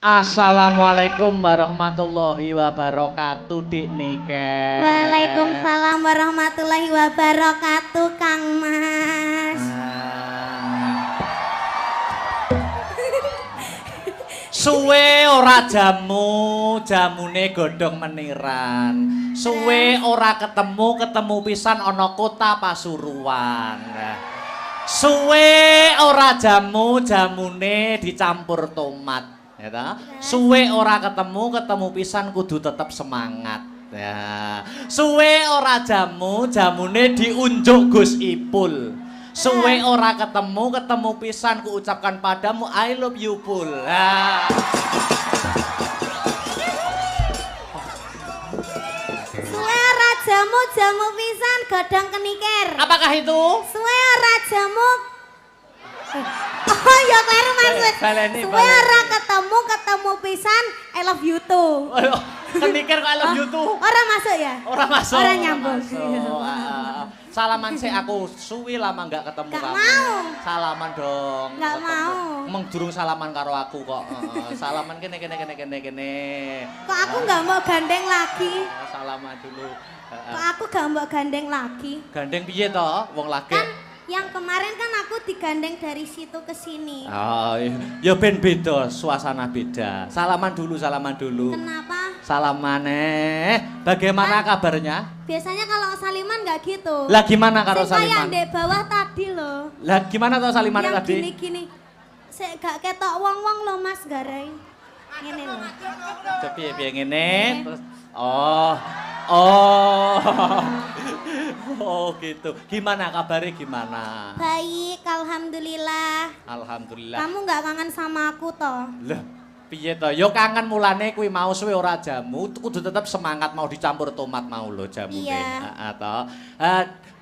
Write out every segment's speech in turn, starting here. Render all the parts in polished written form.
Assalamualaikum warahmatullahi wabarakatuh, Dik Nike. Waalaikumsalam warahmatullahi wabarakatuh, Kang Mas. Suwe ora jamune godhong meniran. Suwe ora ketemu pisan ana kota Pasuruan. Suwe ora jamune dicampur tomat. Ya, suwe ora ketemu pisan kudu tetep semangat. Ya. Suwe ora jamune diunjuk Gus Ipul. Suwe ora ketemu pisan ku ucapkan padamu I love you Pul. Ya. Suwe ora jamu pisan godhong kenikir. Apakah itu? Suwe ora jamu. Oh ya kleru maksud. Suwe ora ketemu pisan I love you too. Kenikir kok I love you too. Ora masuk ya? Ora masuk. Ora nyambung. Salaman sih aku suwi lama nggak ketemu kamu. Mau. Salaman dong. Nggak mau. Emang durung salaman karo aku kok. Salaman kene. Kok aku nggak mau gandeng lagi? Salaman dulu. Kok aku nggak mau gandeng lagi? Gandeng piye toh? Wong lagi. Kan yang kemarin kan aku digandeng dari situ ke sini. Oh, ya ben beda, suasana beda. Salaman dulu. Kenapa? Salaman bagaimana kabarnya? Biasanya kalau saliman nggak gitu. Lah gimana karo Sing saliman? kayak di bawah tadi loh. Lah gimana toh saliman Yang tadi? gini-gini. Sik gak ketok wong-wong loh Mas Garai. Ngene loh. Piye ngene terus oh. Oh gitu. Gimana kabarnya gimana? Baik, alhamdulillah. Alhamdulillah. Kamu nggak kangen sama aku toh? Lah piye to? Yo kangen mulane kuwi mau suwe ora jamu, kudu tetep semangat mau dicampur tomat mau lho jamune. Iya. Heeh to.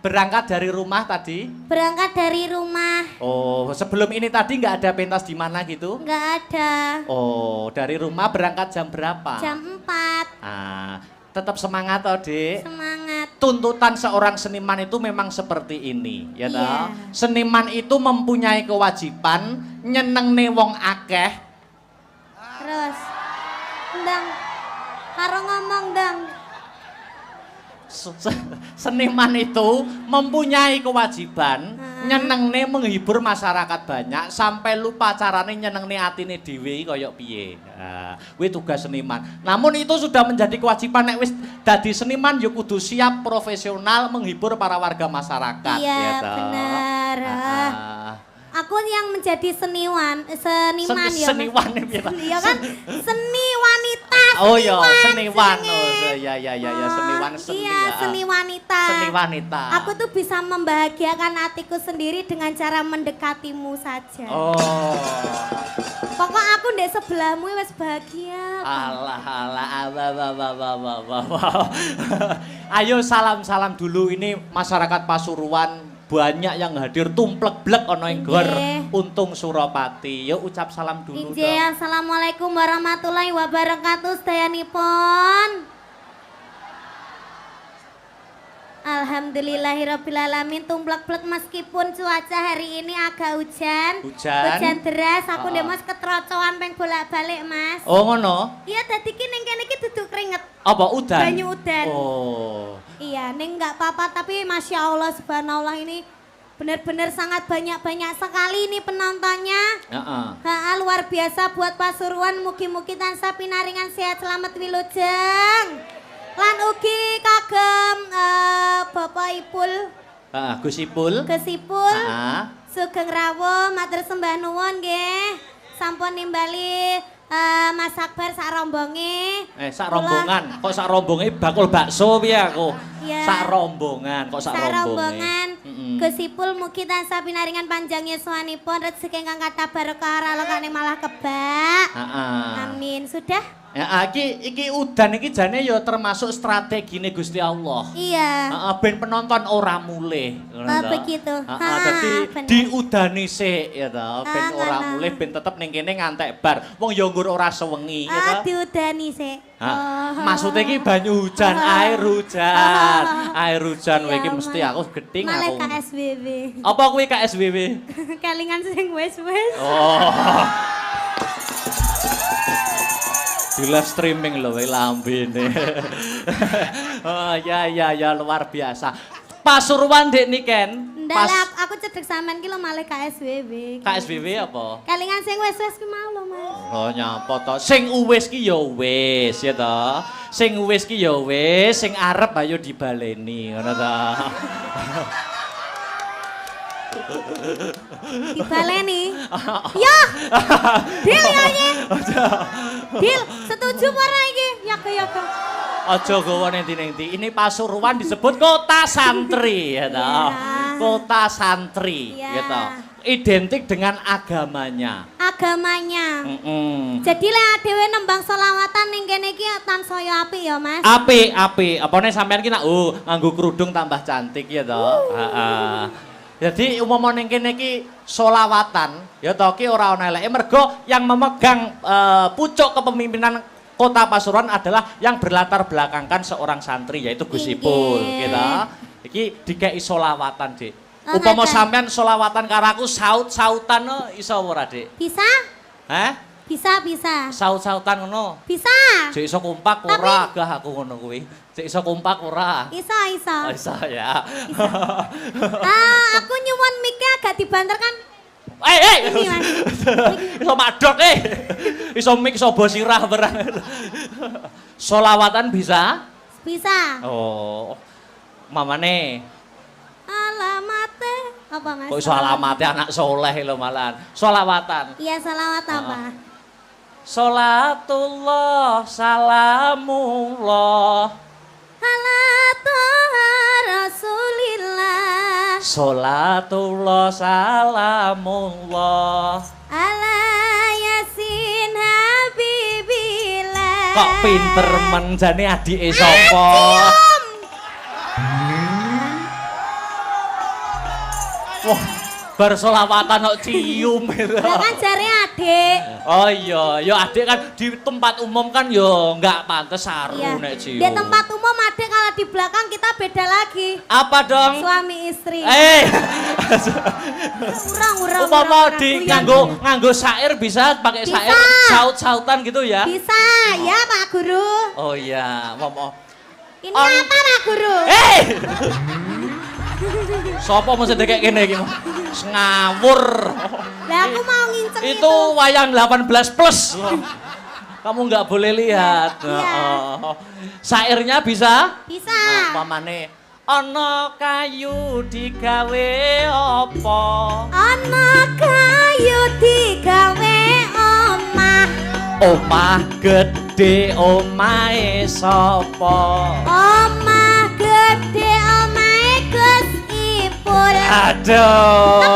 Berangkat dari rumah tadi? Berangkat dari rumah. Oh, sebelum ini tadi nggak ada pentas di mana gitu? Nggak ada. Oh, dari rumah berangkat jam berapa? Jam 4. Tetap semangat toh, Dik. Semangat. Tuntutan seorang seniman itu memang seperti ini, ya toh. Iya. Seniman itu mempunyai kewajiban nyenengne wong akeh. Terus. Ndang. Karo ngomong dang. Seniman itu mempunyai kewajiban nyenengne menghibur masyarakat banyak sampai lupa carane nyenengne atine dhewe kaya piye. Kuwi tugas seniman. Namun itu sudah menjadi kewajiban nek wis dadi seniman ya kudu siap profesional menghibur para warga masyarakat. Iya, ya toh. benar. Aku yang menjadi seniman ya. Seniwan Iya kan? Seni wanita. Oh iya, seniwan. Oh ya seniwan seni. Iya, seni wanita. Seni wanita. Aku tuh bisa membahagiakan hatiku sendiri dengan cara mendekatimu saja. Oh. Pokok aku ndek sebelahmu wis bahagia. Alah. Ayo salam dulu ini masyarakat Pasuruan. Banyak yang hadir tumplek-blek ana ing gor Untung Suropati. Yuk ucap salam dulu dong. Assalamualaikum warahmatullahi wabarakatuh sedayanipun. Alhamdulillahirrabbilalamin tumplek-blek meskipun cuaca hari ini agak hujan deras aku ndek Mas ketrocoan peng bolak-balik Mas. Oh ngono? Iya dadi ki ning kene iki duduk keringet. Apa udan? Banyu udan. Oh. Iya, ning enggak apa-apa tapi Masya Allah subhanallah ini benar-benar sangat banyak sekali ini penontonnya. Luar biasa buat Pasuruan, mugi-mugi tansah pinaringan sehat selamat wilujeng. Lan ugi kagem Bapak Ipul. Gus Ipul. Sugeng rawuh matur sembah nuwun nggih. Sampun nimbali Mas Akbar sak rombonge. Sak rombongan. Kok sak rombonge bakul bakso piye aku? Ya. Sak rombongan, kok sak rombongan. Gus Ipul mugi tansah pinaringan panjang yuswanipun rezeki ingkang kathah barokah ralokane malah kebak. Amin. Sudah? Ya, iki udan iki jane ya termasuk strategine Gusti Allah. Iya. Ben penonton ora mulih. Begitu. Dadi diudani sik ya to, ben ora mulih ben tetep ning kene ngantek bar. Wong ya nggur ora sewengi ya to. Diudani sik. Maksudnya iki banyu hujan, air hujan. Air hujan kowe iki mesti aku geding aku. Malah KSBB. Apa kuwi KSBB? Kelingan sing wis-wis. Oh. Di live streaming loh lambene. Oh ya luar biasa. Pasuruan Dek Niken. Ndak aku cedek sampean ki lho malih KSWB. KSWB apa? Kelingan sing wis-wis ki mau lho, Mas. Oh nyapa to. Sing wis ki ya wis ya to. Sing wis ki ya wis, sing arep ayo dibaleni ngono to. Dibaleni. Yo. Dil ya iki. Dil, setuju apa ora iki? Ya ke. Aja gawa nang ndi. Ini Pasuruan disebut kota santri ya to. Kota santri gitu. Identik dengan agamanya. Jadi lek dhewe nembang selawatan ning kene iki tansaya apik ya, Mas. Apik. Apane sampean ki nak nganggo kerudung tambah cantik ya to. Heeh. Jadi umpama ning kene iki selawatan ya to ki ora ana eleke mergo yang memegang pucuk kepemimpinan Kota Pasuruan adalah yang berlatar belakangkan seorang santri yaitu Gus Ipul gitu. Iki dikei selawatan, Dik. Upama sampean selawatan karo aku saut-sautan iso ora, Dik? Bisa? Hah? Bisa. Saut-sautan ngono. Bisa. Jek iso kompak ora gah aku ngono kuwi. Jek iso kompak ora. Iso. Oh, iso ya. Iso. Aku nyuwun mic-e agak dibanterkan. Ini, Mas. Iso madok Iso mik iso bos sirah barang. Selawatan bisa? Bisa. Oh. Mamane. Alamate apa, Mas? Kok iso alamate anak soleh lho malahan. Selawatan. Iya, selawat apa? Salatullah salamullah ala toha rasulillah. Salatullah salamullah ala yasin habibillah. Kok pinter men jane adike sapa? Wah, bar selawatan kok cium gitu. Lah kan jare adik. Oh iya, ya adik kan di tempat umum kan ya enggak pantes saru nek cium. Di tempat umum adik kalau di belakang kita beda lagi. Apa dong? Suami istri. Urang. Umpama di nganggo syair bisa pakai syair saut-sautan gitu ya? Bisa, ya Pak Guru. Oh iya, Ini apa Pak Guru? Sopo mesti kayak gini iki? Ngawur. Lah aku mau nginceng itu wayang 18 plus. Kamu nggak boleh lihat. Syairnya bisa? Bisa. Pamane ana kayu digawe apa? Ana kayu digawe omah. Omah gede omahe sapa? Omah gede omahe Gus Ipul. Aduh.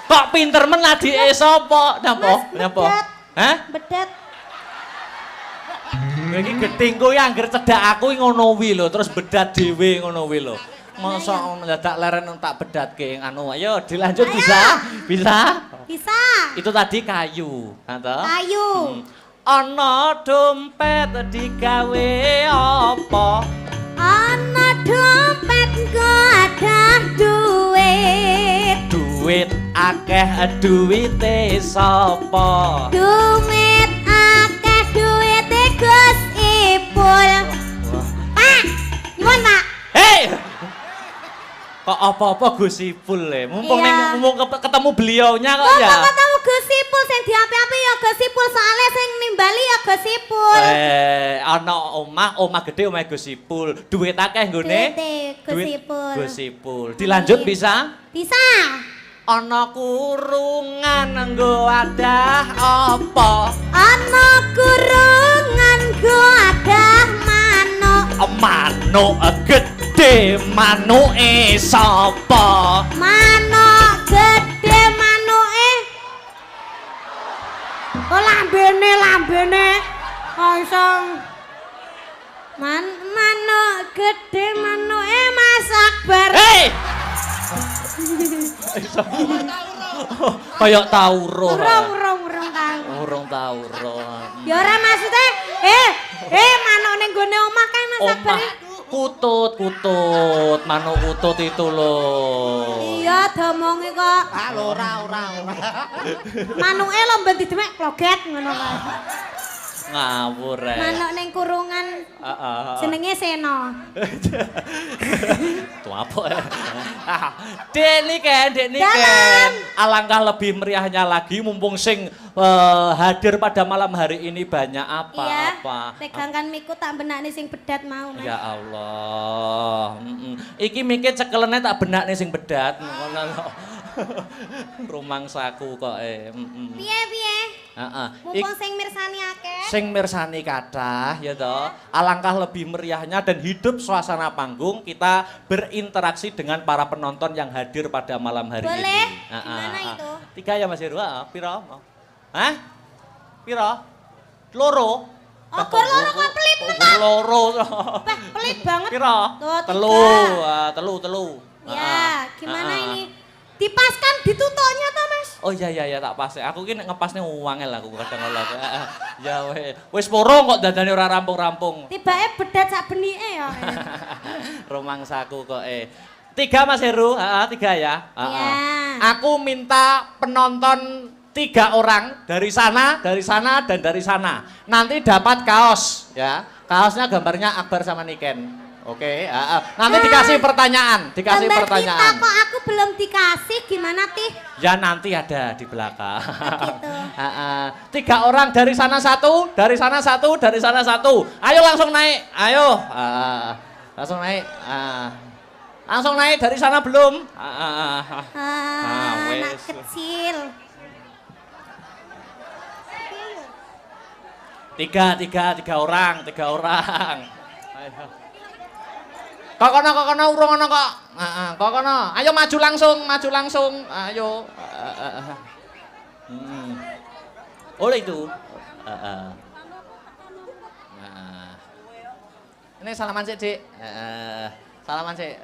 Kok pinter men adike sapa? Napa? Hah? Bedet. Iki getingku ya angger cedak aku ngono wi lho, terus bedat dhewe ngono wi lho. Mosok dadak leren tak bedatke anu. Ayo dilanjut bisa? Bisa? Bisa. Itu tadi kayu, Kayu. Ana dompet digawe apa? Ana dompet nggo ada duit. Duit akeh duwite sapa? Duit akeh duwite Gus Ipul. Pak, nyuwun Pak. Hei! Kok apa-apa Gus Ipul mumpung ketemu beliaunya kok ya. Kok ketemu Gus Ipul sing diapi-api ya Gus Ipul soalnya sing nimbali ya Gus Ipul. Ana omah gede omah Gus Ipul. Duit akeh nggone? Gus Ipul. Dilanjut bisa? Bisa. Ana kurungan nggo wadah apa? Ana kurungan nggo wadah manuk. Manuk gede manuke sapa? Manuk gede manuke. Oh lambene. Kosong. Manuk gede manuke Mas Akbar. Hei! Kayak tauruh. Urung tauruh. Ya ora maksudnya, manuk ning gone omah kan Mas Akbar. Kutut, manuk kutut itu loh. Iya diomongi kok. Ah, ora. Manuke lho ben didemek kloget ngono kae. Ngawur rek. Manuk ning kurungan. Jenenge Seno. Tuh apa ya? Dek Niken. Alangkah lebih meriahnya lagi mumpung sing hadir pada malam hari ini banyak apa. Tegangkan miku tak benakne sing bedat mau, Mas. Ya Allah. Iki mikir cekelene tak benakne sing bedat. Ngono lho. Rumangsaku kok Piye? Heeh. Mumpung sing mirsani akeh. Sing mirsani kathah ya toh. Alangkah lebih meriahnya dan hidup suasana panggung kita berinteraksi dengan para penonton yang hadir pada malam hari ini. Boleh? Gimana itu? 3 ya Mas Heru. Piro? Hah? Piro? Loro? Oh, loro kok pelit tenan. Loro. Pelit banget. Piro? Tuh, 3. Telu. Ya, gimana ini? Dipaskan ditutoknya toh, Mas? Oh iya tak pas. Aku ki nek ngepasne wangel aku kadang kala. Ya wis poro kok dadane ora rampung-rampung. Tibake bedat sak benike ya. Rumangsaku kok 3 Mas Heru, 3 ya. Iya. Aku minta penonton 3 orang dari sana, dan dari sana. Nanti dapat kaos ya. Kaosnya gambarnya Akbar sama Niken. Oke, nanti dikasih pertanyaan, Kita kok aku belum dikasih, gimana Tih? Ya nanti ada di belakang. Gitu. 3 orang dari sana 1, dari sana 1, dari sana 1. Ayo langsung naik, ayo. Langsung naik. Langsung naik dari sana belum? Anak kecil. 3 orang. Ayo. Kok kono urung ono kok. Kok kono. Ayo maju langsung. Ayo. Oleh itu. Ini salaman sik, Dik. Salaman sik.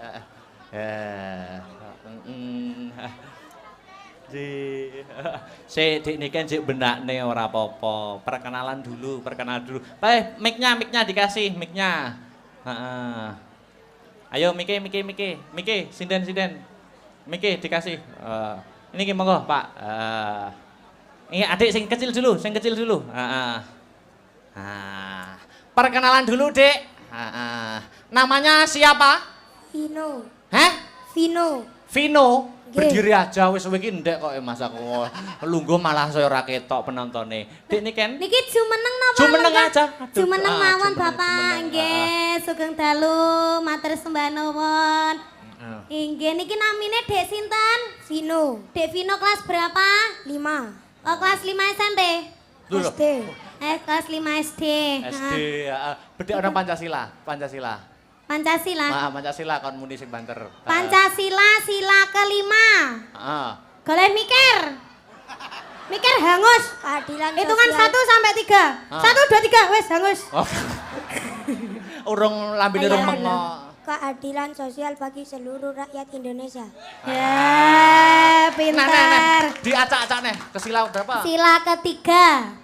Dik Niken sik benakne ora apa-apa. Perkenalan dulu. Mic-nya dikasih, mic-nya. Ayo Miki, sinden. Miki dikasih. Ini ki monggo, Pak. Ini adik sing kecil dulu. Perkenalan dulu, Dek. Namanya siapa? Vino. Hah? Vino. Berdiri aja wis iki ndek kok Mas aku. Lungguh malah saya ora ketok penontonnya. Dek Niken. Niki jumeneng napa? Jumeneng aja. Jumeneng mawon Bapak. Nggih, sugeng dalu, matur sembah nuwun. Nggih, niki namine Dek sinten? Vino. Dek Vino kelas berapa? 5. Oh, kelas 5 SMP. SD. Kelas 5 SD. SD, bedek ana Pancasila. Pancasila kon muni sing banter. Pancasila sila kelima. Goleh mikir hangus. Keadilan Hitungan sosial. 1 sampai 3. 1, 2, 3, wes hangus. Urung lambene urung mengo. Keadilan sosial bagi seluruh rakyat Indonesia. Ya, pintar. Diacak-acak nih, ke sila berapa? Sila ketiga.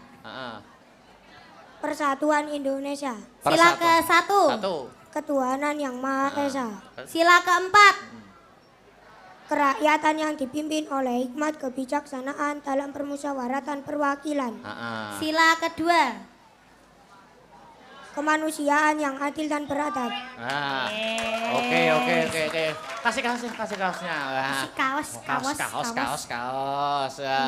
Persatuan Indonesia. Sila ke-1. 1. Ketuhanan yang Maha Esa. Sila ke-4. Kerakyatan yang dipimpin oleh hikmat kebijaksanaan dalam permusyawaratan perwakilan. Sila kedua. Kemanusiaan yang adil dan beradab. Oke. Kasih kaosnya. Kaos. Ya.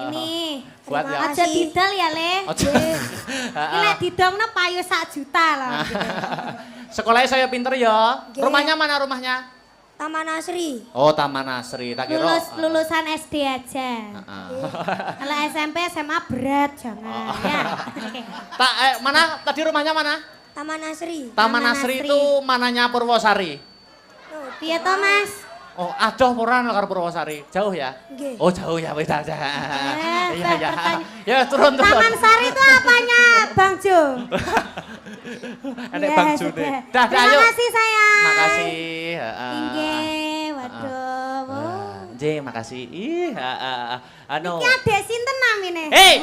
Ini. Buat ya. Aja didol ya, Le. Ini lek didongno payu 1 juta loh. Sekolahnya saya pinter ya. Oke. Rumahnya mana rumahnya? Taman Asri. Oh, Taman Asri. Tak kira. Lulusan SD aja. Kalau SMP SMA berat jangan ya. Mana tadi rumahnya mana? Taman Asri. Taman Asri itu mananya Purwosari. Piye to, Mas? Oh, adoh ora karo Purwosari. Jauh ya? Nggih. Oh, jauh ya wis aja. Iya. bertanya. Ya, turun. Taman Sari itu apanya, Bang Jo? Enek Ya, Bang Jo sudah. deh. Dah, Terima ayo. kasih sayang. Makasih. Inggih, waduh. Nggih, makasih. Anu. Iki adek sinten namine? Hei.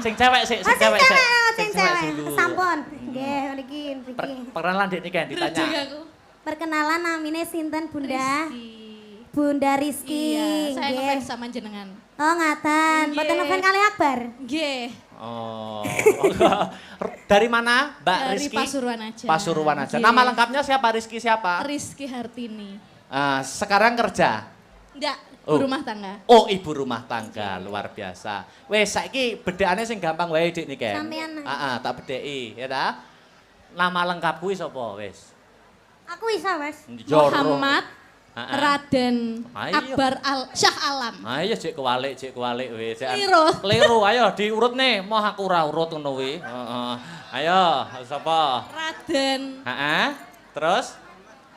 Sing cewek sik, Sing cewek. Sing cewek dulu. Sampun. Nggih, mriki. Perkenalan Dik Niken ditanya. Perkenalan namine sinten Bunda? Rizky. Bunda Rizky. Iya, saya nggih. ngefans sama jenengan. Oh ngaten, Nggih. mboten ngefans kali Akbar. Nggih. Oh. Dari mana, Mbak Dari Rizky? Pasuruan aja. Pasuruan aja. Nggih. Nama lengkapnya siapa? Rizky siapa? Rizky Hartini. Sekarang kerja. Enggak, Oh. rumah tangga. Oh, ibu rumah tangga, luar biasa. Wes saiki bedekane sing gampang wae Dik niki. Sampeyan. Tak bedheki, ya ta? Nama lengkap kuwi sapa wis? Aku bisa, Mas. Muhammad Ha-ha. Raden Ayo. Akbar Syah Alam. Ayo cek kewalik wis. Keliru. Keliru, ayo diurut nih. Mau aku ora urut ngono kuwi. Heeh. Ayo, sapa? Raden Heeh.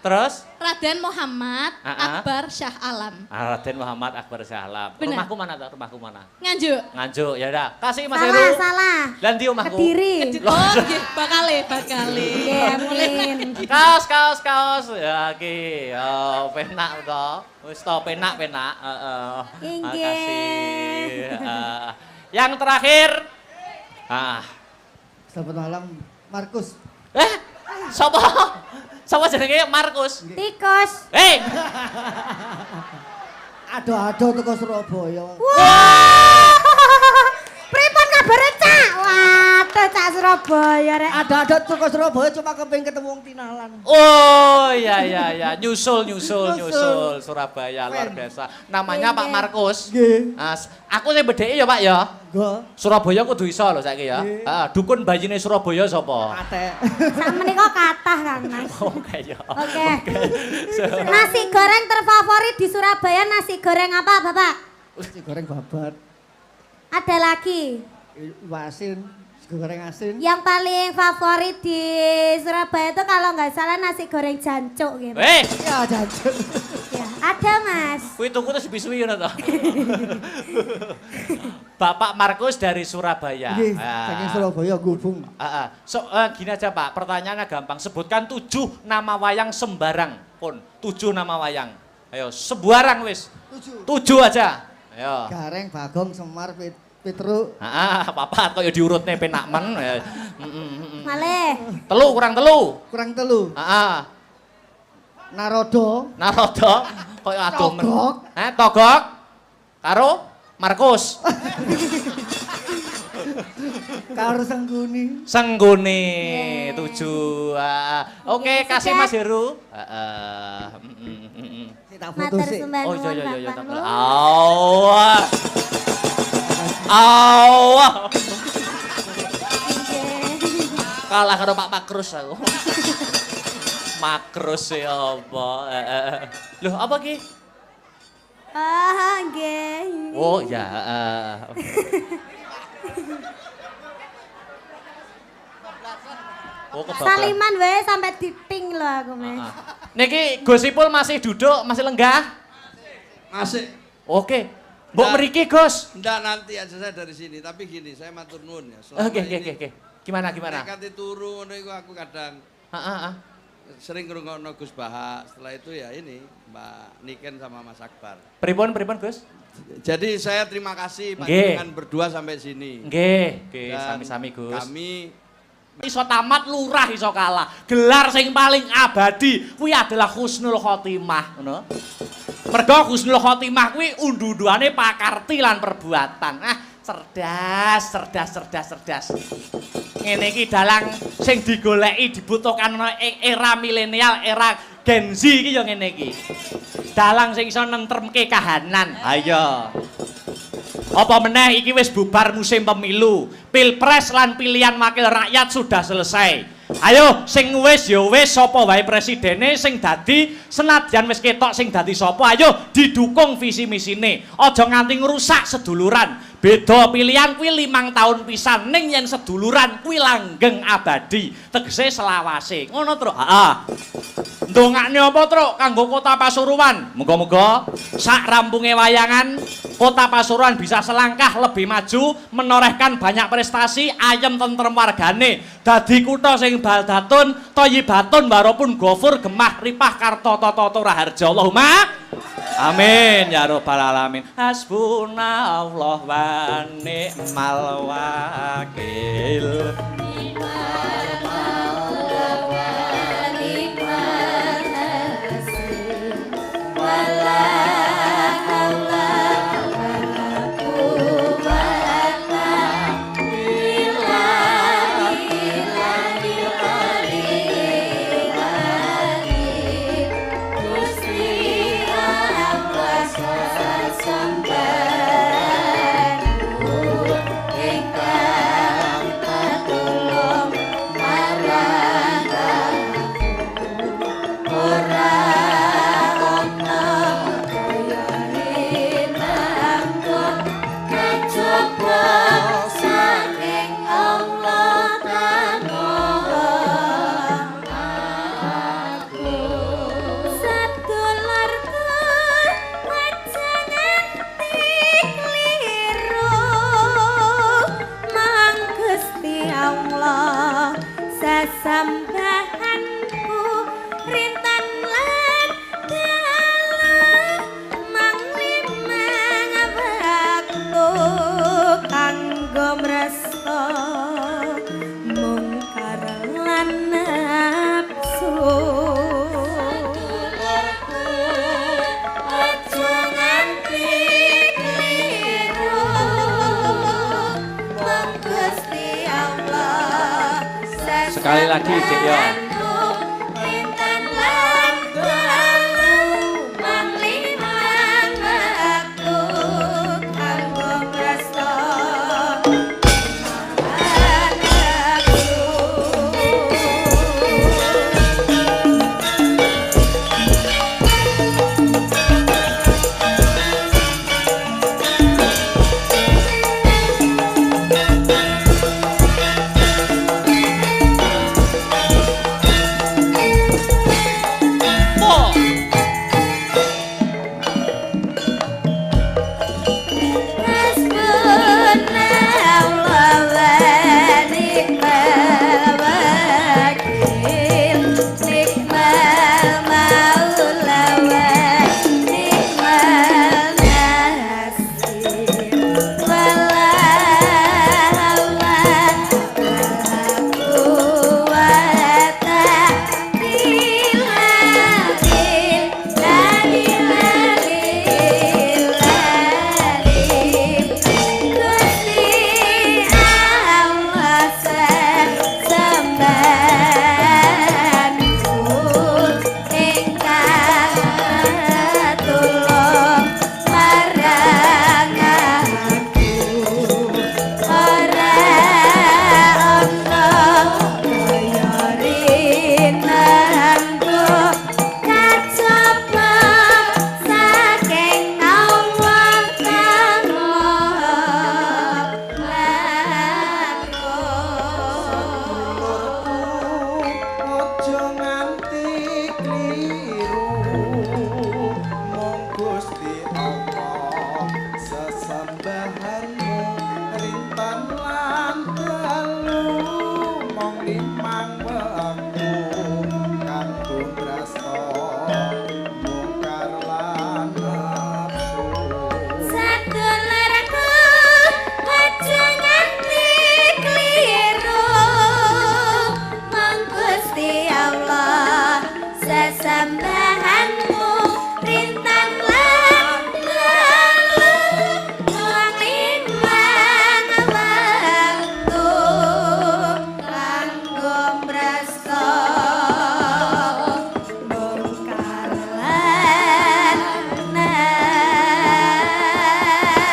Terus? Raden Muhammad Ha-ha. Akbar Syah Alam. Raden Muhammad Akbar Syahlam. Bener. Rumahku mana tak? Rumahku mana? Nganjuk. Nganjuk, ya udah. Kasih Mas Salah, Heru. salah. Lan ndi omahku? Kediri. Oh, nggih, bakale. Nggih, amin. Kaos. Ya iki, penak to. Wis to penak. Heeh. Inggih. Makasih. Yang terakhir. Selamat malam, Markus. Sapa jenenge Markus? Tikus. Hei, Ado-ado teko Surabaya. Wah. Pripun kabare, Cak? Waduh, Cak Surabaya rek. Ado-ado teko Surabaya cuma kepengin ketemu wong Tinalan. oh ya, nyusul Surabaya luar Fen. biasa. Namanya Pak Nggih. Markus. Nggih. Aku sing bedheki ya Pak ya. Nggo. Surabaya kudu iso lho saiki ya. Nggih. Dukun bayine Surabaya sapa? Ate. Sakmenika kathah kan, Mas. Oke ya. Oke. Nasi goreng terfavorit di Surabaya nasi goreng apa, Bapak? Nasi goreng babat. Ada lagi. Asin, nasi goreng asin. Yang paling favorit di Surabaya itu kalau nggak salah nasi goreng jancuk gitu. Ya jajan. Ya, ada Mas. Kuwi tuku terus bisuwi ngono to. Bapak Markus dari Surabaya. Nggih, saking Surabaya gubung. Gini aja Pak, pertanyaannya gampang. Sebutkan 7 nama wayang sembarang pun. 7 nama wayang. Ayo, sembarang wis. 7 aja. Ayo. Gareng, Bagong, Semar, Petruk. Papat kok ya diurutne penak men. Malih. Kurang telu. Kurang telu. Narodo. Narodo kok adoh men. Togok. Togok. Karo Markus. Karo Sengguni. Sengguni 7. Oke, kasih Mas Heru. Tak foto Matur sih. sembah Oh nuwun iya. Bapak. Awah. Nggih. Kalah karo Pak Makrus aku. Makrus ya apa? Loh, apa ki? Nggih. Oh ya. Oh, kebablas. Saliman wae sampai diping lho aku, Mas. Niki Gusipul masih duduk, masih lenggah? Masih. Oke. Mbok Nah. mriki, Gus. Enggak, nanti aja saya dari sini. Tapi gini, saya matur nuwun ya. Selama Oke. ini Gimana? Nekati turu ngono iku aku kadang Heeh. sering ngrungokno Gus Baha. Setelah itu ya ini Mbak Niken sama Mas Akbar. Pripun, Gus? Jadi saya terima kasih Nggih. panjenengan berdua sampai sini. Nggih, Dan sami-sami, Gus. Kami Iso tamat lurah iso kalah. Gelar sing paling abadi kuwi adalah Husnul Khotimah, ngono. Mergo Husnul Khotimah kuwi undu-unduane pakarti lan perbuatan. Cerdas. Ngene iki dalang sing digoleki dibutuhkan ing era milenial, era Gen Z iki ya ngene iki. Dalang sing iso nentremke kahanan. Ayo. Apa meneh iki wis bubar musim pemilu. Pilpres lan pilihan wakil rakyat sudah selesai. Ayo sing wis ya wis sapa wae presidene sing dadi senadyan wis ketok sing dadi sapa ayo didukung visi misine. Aja nganti ngrusak seduluran. Beda pilihan kuwi 5 tahun pisan ning yen seduluran kuwi langgeng abadi. Tegese selawase. Ngono, Truk. Heeh. Ndongakne apa, Truk? Kanggo Kota Pasuruan. Muga-muga sak rampunge wayangan Kota Pasuruan bisa selangkah lebih maju, menorehkan banyak prestasi, ayem tentrem wargane. Dadi kutha sing baldatun, thayyibatun warapun gofur gemah ripah karta tata raharja. Allahumma amin ya rabbal alamin. Hasbunallah wa ni'mal wakil. Sekali lagi, Dik yo. Intan lan dalu mangliman aku kanggo prasta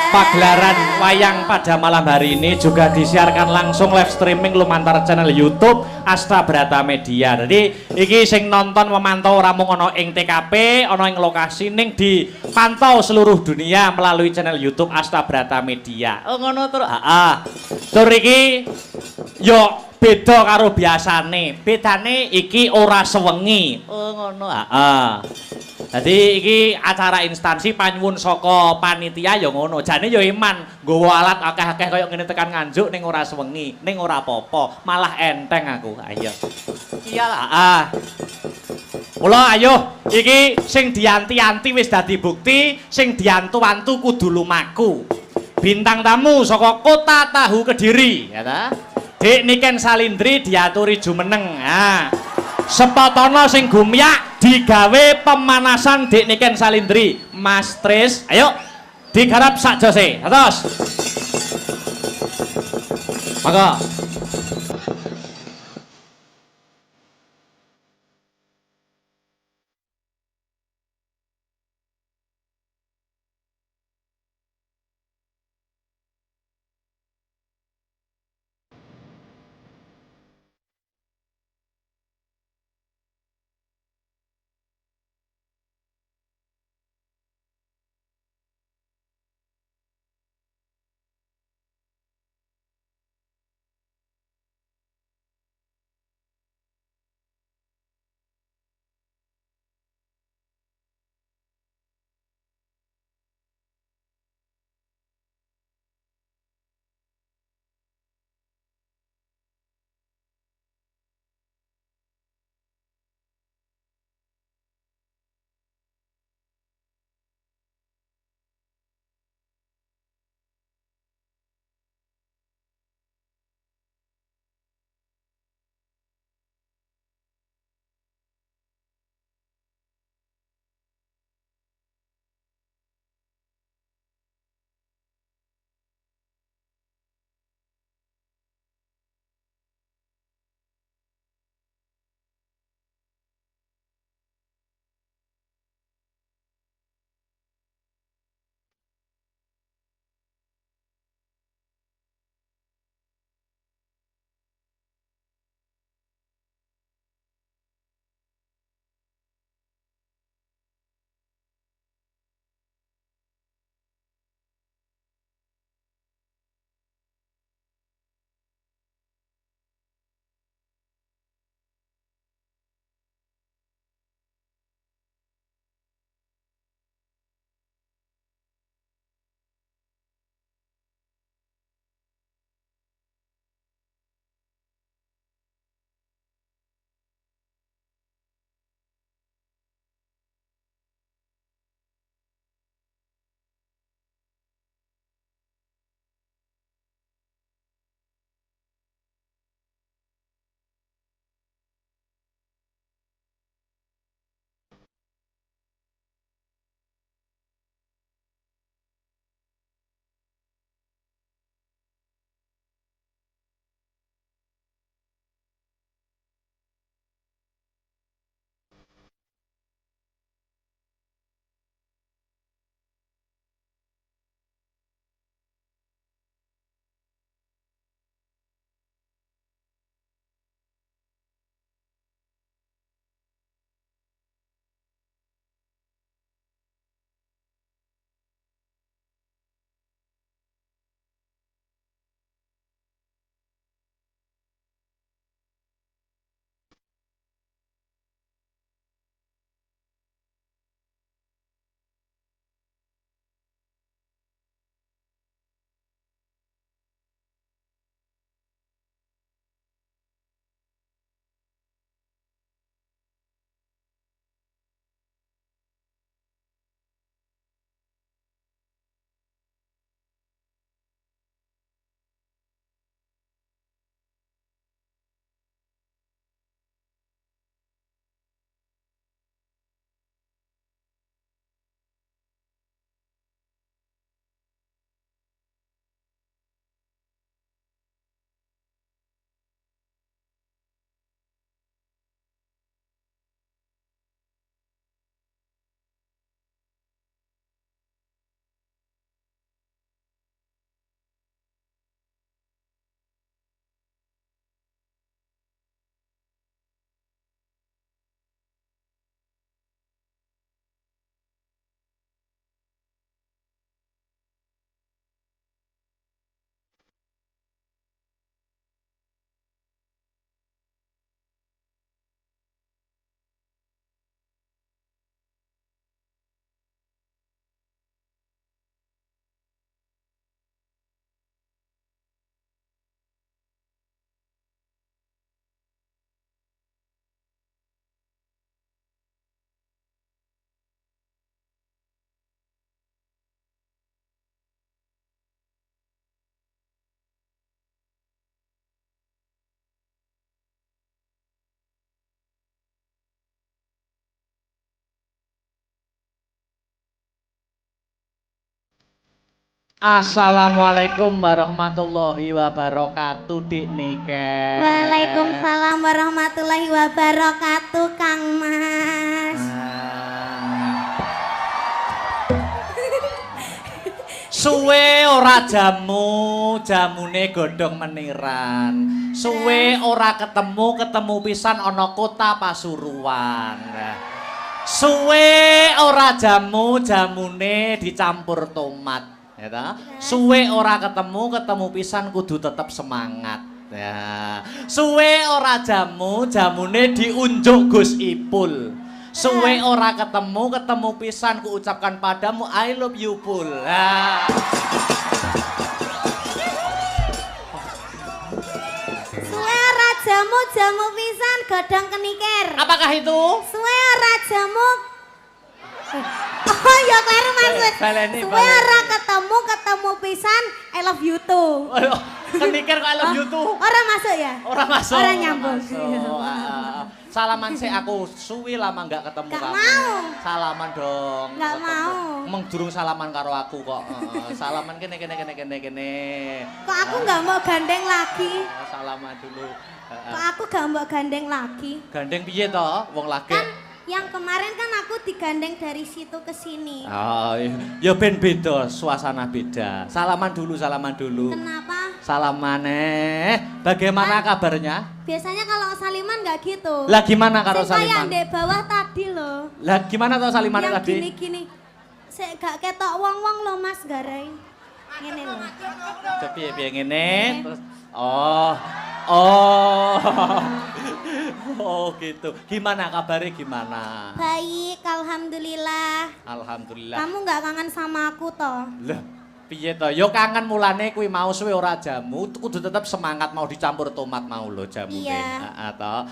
Pagelaran wayang pada malam hari ini juga disiarkan langsung live streaming lumantar channel YouTube Asta Brata Media. Jadi iki sing nonton memantau ora mung ana ing TKP, ana ing lokasi ning dipantau seluruh dunia melalui channel YouTube Asta Brata Media. Oh ngono terus. Heeh. Tur iki yo beda karo biasane. Bedane iki ora sewengi. Oh ngono. Heeh. Jadi iki acara instansi panyuwun saka panitia ya ngono. Jane ya iman nggawa alat akeh-akeh kaya ngene tekan nganjuk ning ora sewengi, ning ora apa-apa, malah enteng aku. Ayo. Iyalah. Mula ayo iki sing dianti-anti wis dadi bukti, sing diantu-antu kudu lumaku. Bintang tamu saka Kota Tahu Kediri, ya ta? Dik Niken Salindri diaturi jumeneng. Nah, Sepotono sing gumyak digawe pemanasan Dik Niken Salindri. Mas Tris, ayo digarap sak jose. Terus. Monggo. Assalamualaikum warahmatullahi wabarakatuh, Dik Niken. Waalaikumsalam warahmatullahi wabarakatuh, Kang Mas. Suwe ora jamune godhong meniran. Suwe ora ketemu pisan ana kota Pasuruan. Suwe ora jamune dicampur tomat. Ya ta? Suwe ora ketemu pisan kudu tetep semangat. Ya. Suwe ora jamune diunjuk Gus Ipul. Suwe ora ketemu pisan ku ucapkan padamu I love you Pul. Ya. Suwe ora jamu pisan godhong kenikir. Apakah itu? Suwe ora jamu. Oh ya kleru maksud. Suwe ora ketemu pisan I love you too. Kenikir kok I love you too. Ora masuk ya? Ora masuk. Ora nyambung. Salaman sih aku suwi lama nggak ketemu Nggak kamu. mau. Salaman dong. Nggak mau. Emang durung salaman karo aku kok. Salaman kene. Kok aku nggak mau gandeng lagi? Salaman dulu. Kok aku nggak mau gandeng lagi? Gandeng piye toh? Wong lagi. Kan yang kemarin kan aku digandeng dari situ ke sini. Oh, ya ben beda, suasana beda. Salaman dulu. Kenapa? Salaman bagaimana kabarnya? Biasanya kalau saliman nggak gitu. Lah gimana karo Sing kayak Saliman? di bawah tadi loh. Lah gimana toh Saliman Yang tadi? gini-gini. Saya gak ketok wong-wong loh Mas Garai. Ngene loh. Piye ngene terus oh. Oh gitu. Gimana kabarnya gimana? Baik, alhamdulillah. Alhamdulillah. Kamu nggak kangen sama aku toh? Lah piye to? Yo kangen mulane kuwi mau suwe ora jamu, kudu tetep semangat mau dicampur tomat mau lho jamune. Iya. Heeh toh.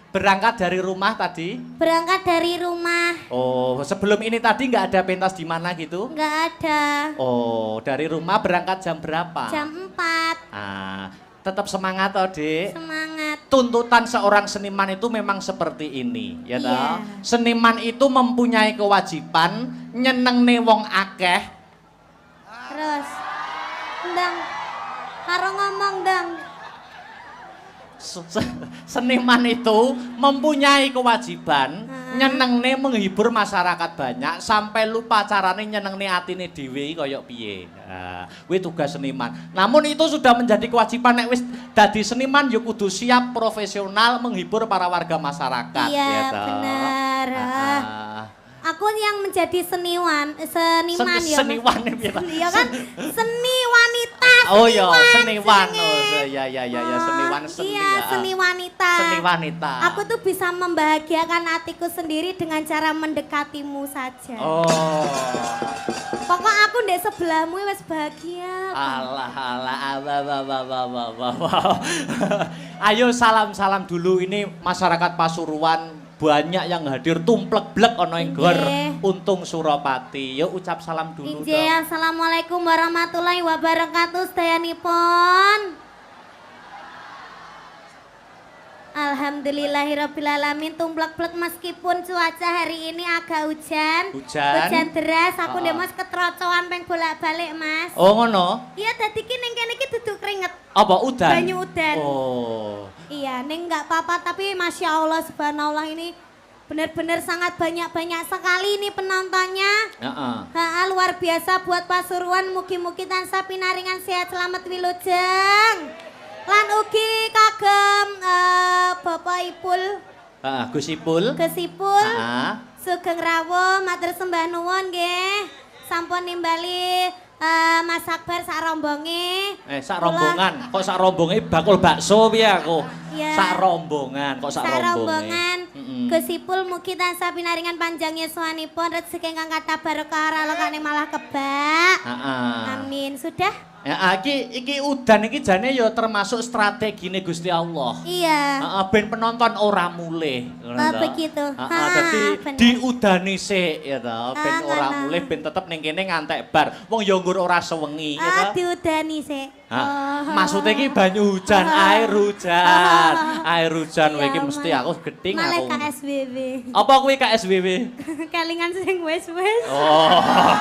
Berangkat dari rumah tadi? Berangkat dari rumah. Oh, sebelum ini tadi nggak ada pentas di mana gitu? Nggak ada. Oh, dari rumah berangkat jam berapa? Jam 4. Tetap semangat toh, Dik. Semangat. Tuntutan seorang seniman itu memang seperti ini, ya toh. Iya. Seniman itu mempunyai kewajiban nyenengne wong akeh. Terus. Ndang. Karo ngomong dong. Seniman itu mempunyai kewajiban nyenengne menghibur masyarakat banyak sampai lupa carane nyenengne atine dhewe kaya piye. Kuwi tugas seniman. Namun itu sudah menjadi kewajiban nek wis dadi seniman ya kudu siap profesional menghibur para warga masyarakat. Iya, ya toh. benar. Aku yang menjadi seniman ya. Seniwan Iya kan? Seni wanita. Oh ya, seniwan. jenenge. Ya, seniwan seni. Iya, seni wanita. Seni wanita. Aku tuh bisa membahagiakan hatiku sendiri dengan cara mendekatimu saja. Oh. Pokok aku ndek sebelahmu wis bahagia. Alah. Ayo salam-salam dulu ini masyarakat Pasuruan banyak yang hadir tumplek-blek ana ing gor Untung Suropati. Yuk ucap salam dulu Injih, dong. assalamualaikum warahmatullahi wabarakatuh sedayanipun. Alhamdulillahirrabbilalamin tumplek-blek meskipun cuaca hari ini agak hujan. Hujan deras, aku ndek Mas ketrocoan peng bolak-balik Mas. Oh ngono? Iya dadi ki ning kene iki duduk keringet. Apa udan? Banyu udan. Oh. Iya, ning enggak apa-apa tapi Masya Allah subhanallah ini benar-benar sangat banyak sekali ini penontonnya. Luar biasa buat Pasuruan, mugi-mugi tansah pinaringan sehat selamat wilujeng. Lan ugi kagem Bapak Ipul. Gus Ipul. Sugeng rawuh matur sembah nuwun nggih. Sampun nimbali Mas Akbar sak rombonge. Sak rombongan. Kok sak rombonge bakul bakso piye aku? Iya. Sak rombongan, kok sak rombongan. Gus Ipul mugi tansah pinaringan panjang yuswanipun rezeki ingkang kathah barokah ralokane malah kebak. Amin. Sudah? Ya, iki udan iki jane ya termasuk strategine Gusti Allah. Iya. Ben penonton ora mulih. Begitu. Dadi diudani sik ya ta, ben ora mulih ben tetep ning kene ngantek bar. Wong ya nggur ora sewengi ya ta. Diudani sik. Maksudnya iki banyu hujan, air hujan. Air hujan iki mesti aku geding aku. Malah KSBB. Apa kuwi KSBB? Kelingan sing wis-wis. Oh.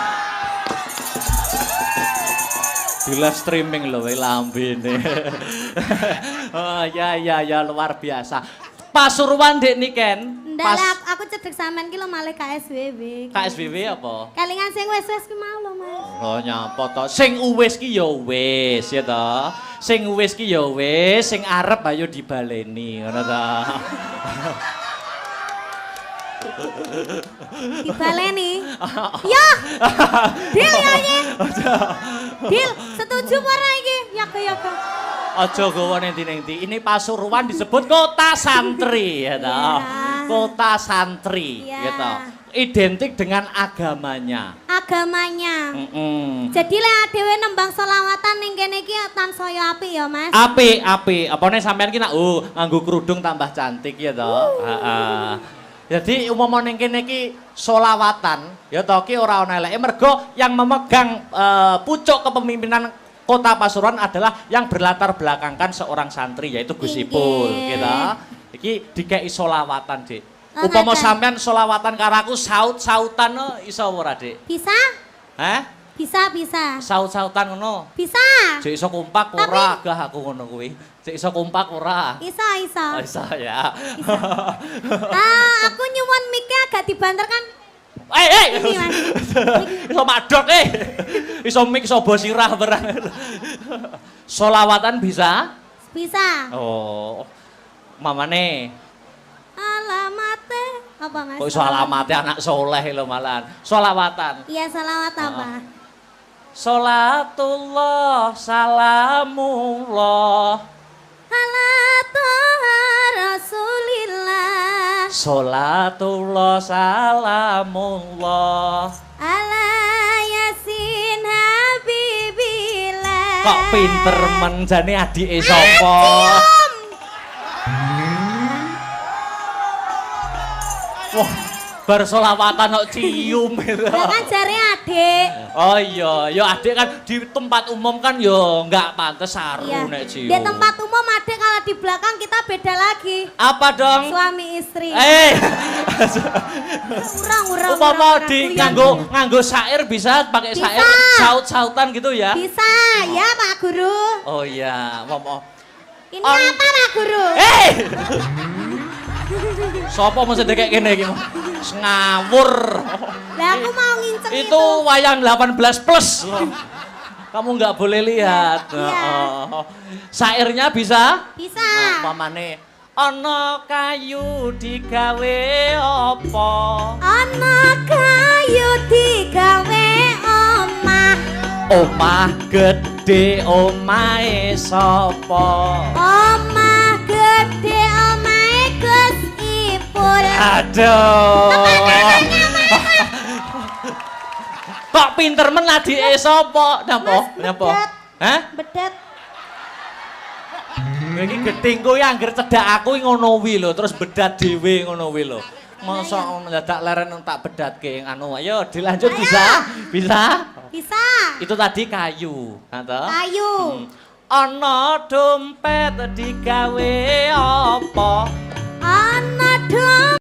Di live streaming loh lambene. Oh ya luar biasa. Pasuruan Dek Niken. Ndak lah, aku cedek sampean ki lho malih KSBB. KSBB apa? Kalingan sing wis-wis ki mau lho, Mas. Oh nyapa to. Sing uwis ki ya wis ya to. Sing uwis ki ya wis, sing arep ayo dibaleni ngono to. Dibaleni. Ya. Dil ya iki. Dil, setuju apa ora iki? Ya ke. Aja gawa nenti-nenti. Ini Pasuruan disebut kota santri ya toh. Iya. Kota santri Iya. gitu. Identik dengan agamanya. Agamanya. Jadi lek dhewe nembang selawatan ning kene iki tansaya apik ya, Mas. Apik. Apane sampean ki nak nganggo kerudung tambah cantik ya toh. Heeh. Jadi umum ning kene iki selawatan ya toh ki ora ana eleke mergo yang memegang pucuk kepemimpinan Kota Pasuruan adalah yang berlatar belakangkan seorang santri yaitu Gus Ipul gitu. Iki dikei solawatan, Dik. Upama sampean solawatan karo aku saut-sautan iso ora, Dik? Bisa? Hah? Bisa. Saut-sautan ngono. Bisa. Jek iso kompak ora gah aku ngono kuwi. Jek iso kompak ora. Iso. Oh, iso ya. Aku nyuwun mic-nya agak dibanterkan. Ini Mas. iso madhok iso mik iso bosirah barang. Solawatan bisa? Bisa. Oh. Mamane Alamate apa, Mas? kok iso alamate anak soleh lho malahan. Solawatan. Iya, salawat apa? Salatullah salamullah Ala Toha Rasulillah Salatullah salamullah. Ala Yasin Habibillah. Kok pinter men jane adike sapa? Wah, bar solawatan kok cium gitu. Lah kan jare adik. Oh iya, ya adik kan di tempat umum kan yo nggak pantes saru Iya. nek cium. Di tempat umum adik, kalau di belakang kita beda lagi. Apa dong? Suami istri. Urang. Umpama di nganggo syair bisa pakai Bisa. syair saut-sautan gitu ya? Bisa, ya Pak Guru. Oh iya, ngomong. Ini apa Pak Guru? Sopo mesti kayak gini iki? Ngawur. Lah aku mau nginceng Itu wayang 18 plus. Kamu nggak boleh lihat. Iya. Syairnya bisa? Bisa. Pamane ana kayu digawe apa? Ana kayu digawe omah. Omah gede omahe sapa? Omah gede omahe Gus Ipul. Aduh. Kok pinter men adike sapa? Napa? bedet. Hah? Bedet. Iki getingku ya angger cedak aku ngono wi lho, terus bedat dhewe ngono wi lho. Mosok mendadak leren tak bedatke anu. Ayo dilanjut bisa? Bisa? Bisa. Itu tadi kayu, atau? Kayu. Ana dompet digawe apa? Ana